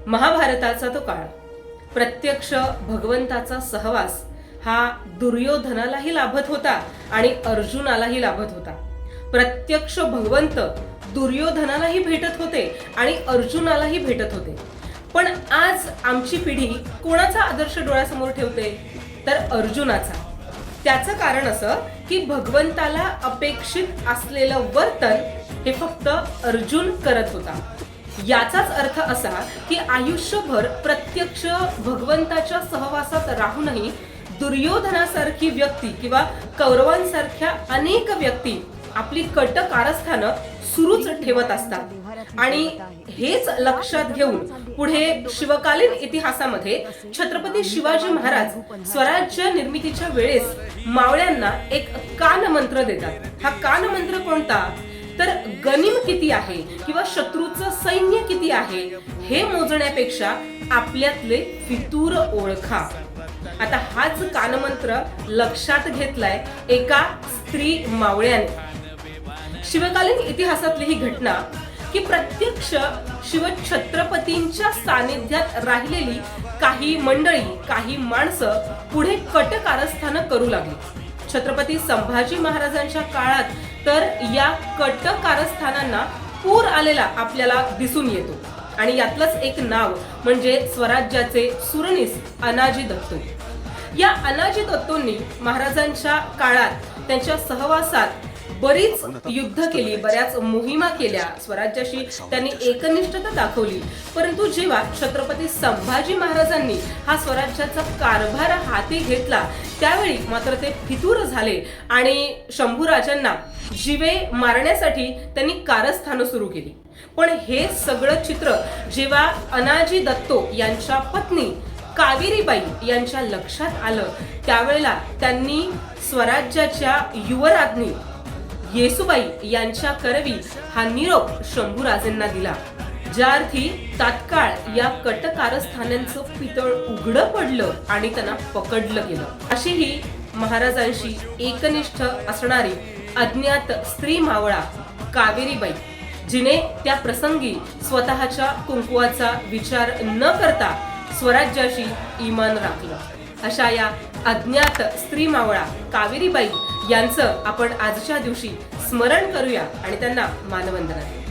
महाभारताचा तो काळ, प्रत्यक्ष भगवंताचा सहवास हा दुर्योधनालाही लाभत होता आणि अर्जुनालाही लाभत होता. प्रत्यक्ष भगवंत दुर्योधनालाही भेटत होते आणि अर्जुनालाही भेटत होते. पण आज आमची पिढी कोणाचा आदर्श डोळ्यासमोर ठेवते? तर अर्जुनाचा. त्याचं कारण असं की भगवंताला अपेक्षित असलेलं वर्तन हे फक्त अर्जुन करत होता. याचाच अर्थ असा की आयुष्यभर प्रत्यक्ष भगवंताच्या सहवासात राहूनही दुर्योधनासारखी व्यक्ती किंवा कौरवांसारख्या अनेक व्यक्ती आपली कट कारस्थानं सुरूच ठेवत असतात. आणि हेच लक्षात घेऊन पुढे शिवकालीन इतिहासामध्ये छत्रपती शिवाजी महाराज स्वराज्य निर्मितीच्या वेळेस मावळ्यांना एक कानमंत्र देतात. हा कानमंत्र कोणता? तर गनिम किती आहे किंवा शत्रूचं सैन्य किती आहे हे मोजण्यापेक्षा आपल्यातले फितूर ओळखा. आता हाच कानमंत्र लक्षात घेतलाय एका स्त्री मावळ्याने. शिवकालीन इतिहासातली ही घटना की प्रत्यक्ष शिवछत्रपतींच्या सानिध्यात राहिलेली काही मंडळी, काही माणसं पुढे कट कारस्थानं करू लागली. छत्रपती संभाजी महाराजांच्या काळात तर या कट कारस्थानांना पूर आलेला आपल्याला दिसून येतो. आणि यातलंच एक नाव म्हणजे स्वराज्याचे सुरनीस अनाजी दत्तो. या अनाजी दत्तोंनी महाराजांच्या काळात त्यांच्या सहवासात बरीच युद्ध केली, बऱ्याच मोहिमा केल्या, स्वराज्याशी त्यांनी एकनिष्ठता दाखवली. परंतु जेव्हा छत्रपती संभाजी महाराजांनी हा स्वराज्याचा कारभार हाती घेतला त्यावेळी मात्र ते फितूर झाले आणि शंभूराजांना जीवे मारण्यासाठी त्यांनी कारस्थानं सुरू केली. पण हे सगळं चित्र जेव्हा अनाजी दत्तो यांच्या पत्नी कावेरीबाई यांच्या लक्षात आलं त्यावेळेला त्यांनी स्वराज्याच्या युवराज्ञी येसुबाई यांच्या करवी हा निरोप शंभूराजेंना दिला. ज्या अर्थी तात्काळ या कट कारस्थानांचं पितळ उघडं पडलं आणि त्यांना पकडलं गेलं. अशी ही महाराजांशी एकनिष्ठ असणारी अज्ञात स्त्री मावळा कावेरीबाई, जिने त्या प्रसंगी स्वतःच्या कुंकवाचा विचार न करता स्वराज्याशी इमान राखलं. अशा या अज्ञात स्त्री मावळा कावेरीबाई यांचं आपण आजच्या दिवशी स्मरण करूया आणि त्यांना मानवंदना देऊ.